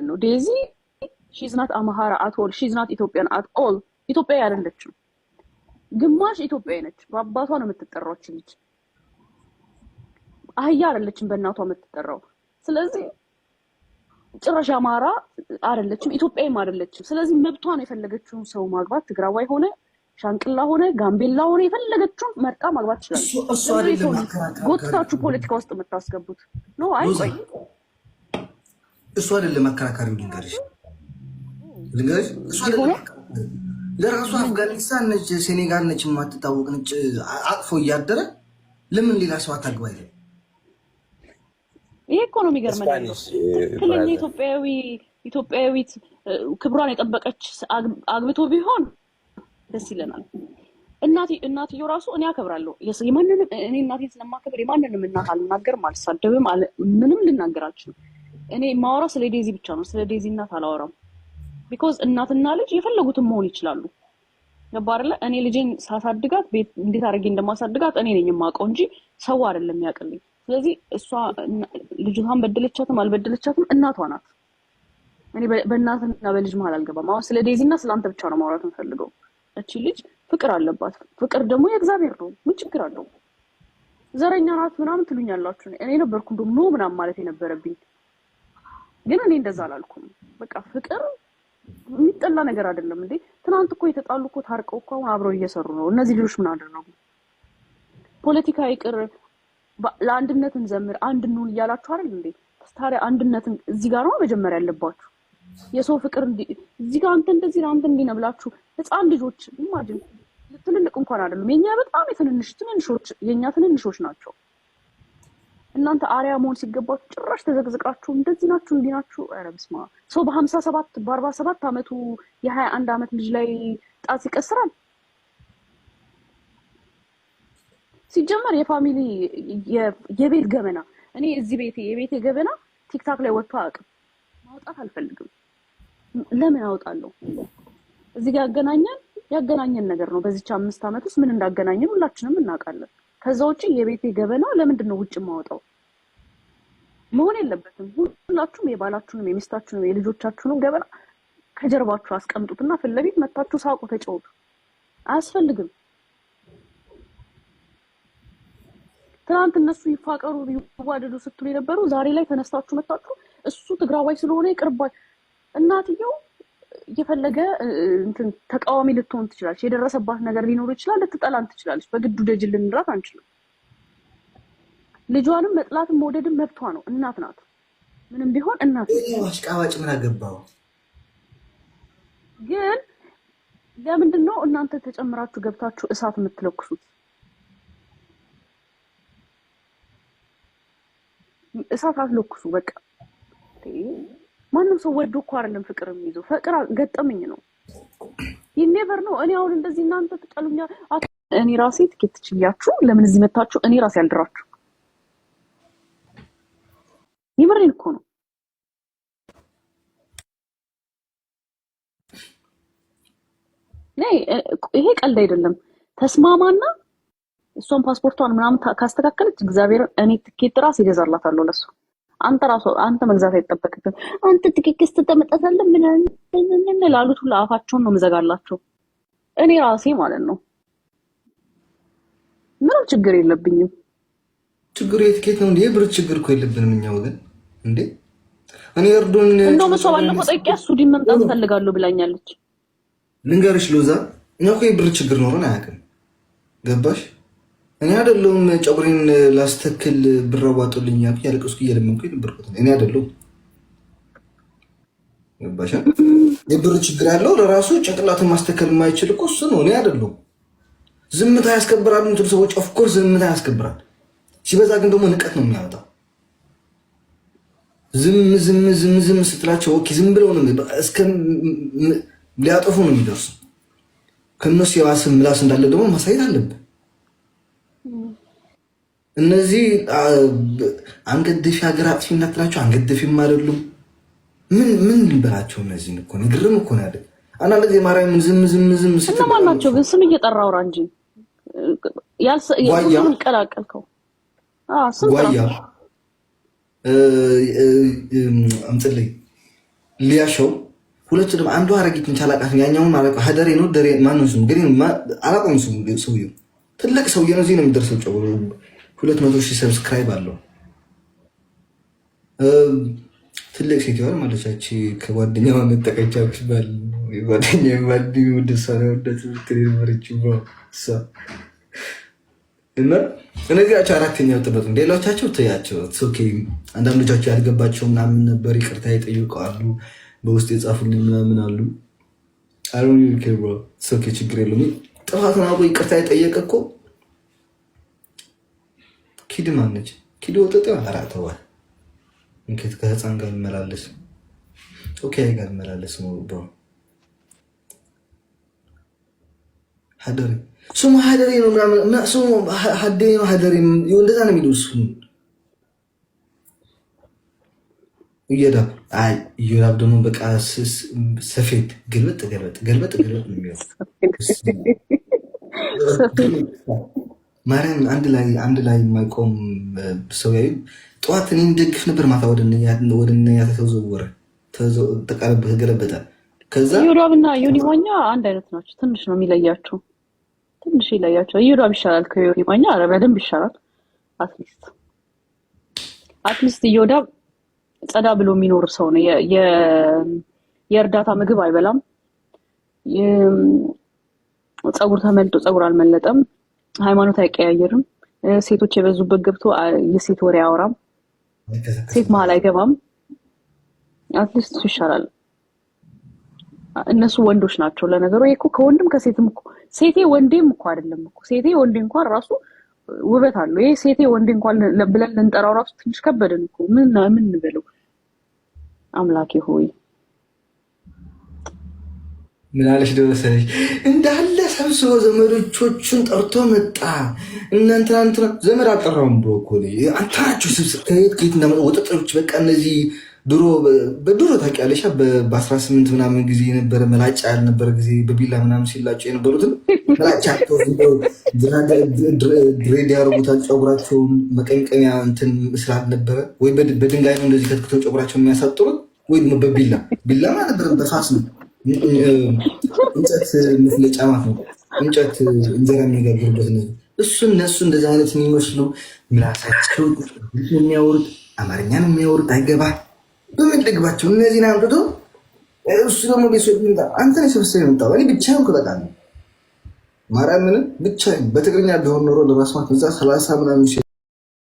ነው ዴዚ she's not Amhara at all she's not Ethiopian at all ኢትዮጵያ አይደለችም ግማሽ ኢትዮጵያዊ ነች በአባቷ ነው የምትጠራው ልጅ አህያ አይደለችም በእናቷ የምትጠራው ስለዚህ ጭራሽ አማራ አይደለችም ኢትዮጵያዊም አይደለችም ስለዚህ መብቷ ነው የፈለገችውን ሰው ማግባት ትግራዋይ ሆነ ሻንቅላ ሆነ ጋምቤላ ሆነ የፈለገችውን መርጣ ማግባት ይችላል እሱ አይደለም ጎትታችሁ ፖለቲካ ውስጥ የምታስገቡት ነው አይቆይ እሱ አይደለም አከራካሪው ልንገርሽ እሱ አይደለም ለራሱ አፍጋኒስታን ነች ሴኔጋል ነች የማትታወቅ ነች አቅፎ እያደረ ለምን ሌላ ሰው አታግባይ ይሄ ኢኮኖሚ ገርመናል ስለኛ ኢትዮጵያዊት ክብሯን የጠበቀች አግብቶ ቢሆን ደስ ይለናል እናትየው ራሱ እኔ አከብራለሁ የማንንም እኔ እናቴን ስለማከብር የማንንም እናት አልናገርም አልሳደብም ምንም ልናገር አልችልም እኔ ማወራው ስለ ዴዚ ብቻ ነው ስለ ዴዚ እናት አላወራም because እናትና ልጅ የፈለጉትን መሆን ይችላሉ ገባርለ እኔ ልጄን ሳሳድጋት ቤት እንዴት አድርጌ እንደማሳድጋት እኔ ነኝ የማውቀው እንጂ ሰው አይደለም ያቀልኝ ስለዚህ እሷ ልጅቷን በደለቻትም አልበደለቻትም እናቷ ናት እኔ በእናትና በልጅ መሃል አልገባም አሁን ስለ ዴዚና ስላንተ ብቻ ነው ማውራት የምፈልገው እቺ ልጅ ፍቅር አለባት ፍቅር ደግሞ የእግዚአብሔር ነው ምን ችግር አለው ዘረኛ ናት ምናምን ትሉኛላችሁ እኔ ነበርኩ እንደውም ነው ምናምን ማለት የነበረብኝ ግን እኔ እንደዛ አላልኩም በቃ ፍቅር የሚጠላ ነገር አይደለም እንዴ ትናንት እኮ የተጣሉ እኮ ታርቀው እኮ አብረው እየሰሩ ነው እነዚህ ልጆች ምን አደረጉ ፖለቲካ ይቅር ለአንድነት እንዘምር አንድ እንሁን እያላችሁ አይደል እንዴ ታዲያ አንድነትን እዚህ ጋር ነው መጀመሪያ ያለባችሁ የሰው ፍቅር እዚህ ጋር አንተ እንደዚህ ነው አንተ እንዲህ ነው ብላችሁ ህፃን ልጆች ኢማጂን ትልልቅ እንኳን አይደሉም የኛ በጣም ትንንሾች የኛ ትንንሾች ናቸው እናንተ አሪያ መሆን ሲገባችሁ ጭራሽ ተዘግዝቃችሁ እንደዚህ ናችሁ እንዲህ ናችሁ ኧረ በስመ አብ ሰው በ57 በ47 አመቱ የ21 አመት ልጅ ላይ ጣት ይቀስራል ሲጀመር የፋሚሊ የቤት ገበና እኔ እዚህ የቤቴ ገበና ቲክታክ ላይ ወጥቶ አያውቅም ማውጣት አልፈልግም ለምን አውጣለሁ እዚህ ጋር ያገናኘን ነገር ነው በዚህች 5 አመት ውስጥ ምን እንዳገናኘን ሁላችንም እናውቃለን ከዛ ውጪ የቤቴ ገበና ለምንድን ነው ውጭ ማውጣው መሆን የለበትም ሁላችሁም የባላችሁንም የሚስታችሁንም የልጆቻችሁንም ገበና ከጀርባችሁ አስቀምጡትና ፍለቤት መታችሁ ሳቁ ተጫወቱ አያስፈልግም ትናንት እነሱ ይፋቀሩ ይዋደዱ ስትሉ የነበሩ ዛሬ ላይ ተነስታችሁ መጣችሁ እሱ ትግራዋይ ስለሆነ ይቅርባይ እናትየው እየፈለገ እንትን ተቃዋሚ ልትሆን ትችላለች የደረሰባት ነገር ሊኖር ይችላል ልትጠላን ትችላለች በግዱ ደጅል ልንራት አንችልም ልጇንም መጥላትም መውደድም መብቷ ነው እናት ናት ምንም ቢሆን እናት አሽቃባጭ ምን አገባው ግን ለምንድነው እናንተ ተጨምራችሁ ገብታችሁ እሳት የምትለኩሱት እሳት አትለኩሱ በቃ ማንም ሰው ወዶ እኮ አይደለም ፍቅር የሚይዘው ፍቅር ገጠመኝ ነው ይኔቨር ነው እኔ አሁን እንደዚህ እናንተ ተጠሉኛ እኔ ራሴ ትኬት ትችያችሁ ለምን እዚህ መጣችሁ እኔ ራሴ ያልድራችሁ ይመረኝ እኮ ነው ነይ ይሄ ቀልድ አይደለም ተስማማና እሷን ፓስፖርቷን ምናምን ካስተካከለች እግዚአብሔር እኔ ትኬት ራስ ይገዛላታለሁ ለሱ አንተ መግዛት አይተበከተም አንተ ትክክስ ተመጣጣለን ምን ላሉት ሁሉ አፋቸውን ነው መዘጋላቸው እኔ ራሴ ማለት ነው ምንም ችግር የለብኝም ችግሩ የትኬት ነው እንዴ ብር ችግር እኮ የለብንም እኛ ወገን እንዴ እኔ እርዱን እንደው መሰው ባለፈው ጠቂያ ሱዲ መምጣት ፈልጋለሁ ብላኛለች ልንገርሽ ሎዛ እኛ እኮ የብር ችግር ኖረን አያውቅም ገባሽ እኔ አይደለሁም ጨጉሬን ላስተክል ብር አዋጡልኝ ያልቀስኩ እየለመንኩኝ ነበርኩት እኔ አይደለሁም ገባሽ የብር ችግር ያለው ለራሱ ጭንቅላትን ማስተከል የማይችል እኮ እሱ ነው እኔ አይደለሁም ዝምታ ያስከብራል እንትን ሰዎች ኦፍ ኮርስ ዝምታ ያስከብራል ሲበዛ ግን ደግሞ ንቀት ነው የሚያወጣው ዝም ስትላቸው ኦኬ ዝም ብለው ነው እስከ ሊያጠፉ ነው የሚደርሱ ከነሱ የባሰ ምላስ እንዳለ ደግሞ ማሳየት አለብን እነዚህ አንገደፊ ሀገር አጥፊ እናትላቸው አንገደፊም አይደሉም ምን ልበላቸው እነዚህ እኮ ንግርም እኮ ነው አይደል አንዳንድ ጊዜ ማርያምን ዝም እነማን ናቸው ግን ስም እየጠራው ራንጂ ያልሰየም ቀላቀልከው ስም ጓያ አምጥልኝ ሊያሾው ሁለቱንም አንዱ አረጊት እንቻላቃት ያኛውን አረቀ ሀደሬ ነው ደሬ ማነው ስሙ ግን አላቆም ስሙ ሰውየው ትልቅ ሰውዬ ነው። እዚህ ነው የሚደርሰው። ጨው 200,000 ሰብስክራይብ አለው። ትልቅ ሴት ይሆን ማለቻች ከጓደኛዋ መጠቀቻች ባል ጓደኛ ባልዲ ወደሳ ነው ወደት ትሪመርቹ እሷ እና እነዚያቸው አራተኛው ጥበት ነው። ሌሎቻቸው ተያቸው ኦኬ። አንዳንዶቻቸው ያልገባቸው ምናምን ነበር ይቅርታ ይጠይቃሉ፣ በውስጥ የጻፉልኝ ምናምን አሉ። አሮን ይልከው ኦኬ ችግር የለውም። ጥፋቱን አውቆ ይቅርታ የጠየቀ እኮ ኪድ ማነች? ኪድ ወጥቶ አራተዋ እንከት ከህፃን ጋር መላለስ ኦኬ ጋር መላለስ ነው ብሮ ሀደሬ ስሙ ሀደሬ ነው ምናምን ስሙ ሀደሬ ነው ሀደሬ እንደዛ ነው የሚሉት ስሙ እየዳብ አይ እየዳብ ደግሞ በቃ ሰፌድ ገልበጥ ነው የሚለው ማርያም አንድ ላይ የማይቆም ሰው ያዩ ጠዋት እኔን ደግፍ ነበር፣ ማታ ወደ እነኛ ተዘወረ ተገለበጠ። ከዛ ዩራብና ዮኒ ማኛ አንድ አይነት ናቸው። ትንሽ ነው የሚለያቸው፣ ትንሽ ይለያቸው። ዩራብ ይሻላል ከዮኒ ማኛ፣ ኧረ በደንብ ይሻላል። አትሊስት ዮዳብ ጸዳ ብሎ የሚኖር ሰው ነው። የእርዳታ ምግብ አይበላም። ፀጉር ተመልጦ ፀጉር አልመለጠም። ሃይማኖት አይቀያየርም። ሴቶች የበዙበት ገብቶ የሴት ወሬ አያወራም። ሴት መሀል አይገባም። አትሊስት ይሻላል። እነሱ ወንዶች ናቸው። ለነገሩ ይሄ እኮ ከወንድም ከሴትም እኮ ሴቴ ወንዴም እኮ አይደለም እኮ ሴቴ ወንዴ እንኳን ራሱ ውበት አለው። ይሄ ሴቴ ወንዴ እንኳን ብለን ልንጠራው ራሱ ትንሽ ከበደን እኮ ምን እንበለው? አምላኬ ሆይ ምን አለሽ ደረሰሽ እንዳለ ሰብስቦ ዘመዶቹን ጠርቶ መጣ። እናንተ ዘመድ አልጠራውም ብሎ እኮ አንተ ናችሁ ስብስብ ከየት ወጠጦች በቃ እነዚህ በድሮ ታውቂያለሽ በ18 ምናምን ጊዜ የነበረ መላጫ ያልነበረ ጊዜ በቢላ ምናምን ሲላቸው የነበሩትን መላጫ ድሬድ ያደርጉታል። ፀጉራቸውን መቀንቀሚያ እንትን ስላልነበረ ወይ በድንጋይ ነው እንደዚህ ከትክተው ፀጉራቸውን የሚያሳጥሩት ወይ ቢላ ማለት በፋስ ነው እንጨት መፍለጫ ማለት ነው። እንጨት እንጀራ የሚጋግሩበት ነው እሱ። እነሱ እንደዚህ አይነት የሚመስሉ ምላሳቸው የሚያወሩት አማርኛን የሚያወሩት አይገባ በምን ልግባቸው እነዚህን አምጥቶ እሱ ደግሞ ቤተሰብ አንተን የሰበሰበ የመጣው እኔ ብቻዬን ከበቃ ነው ማርያምን ብቻዬን በትግርኛ ቢሆን ኖሮ ለማስማት እዛ 30 ምናምን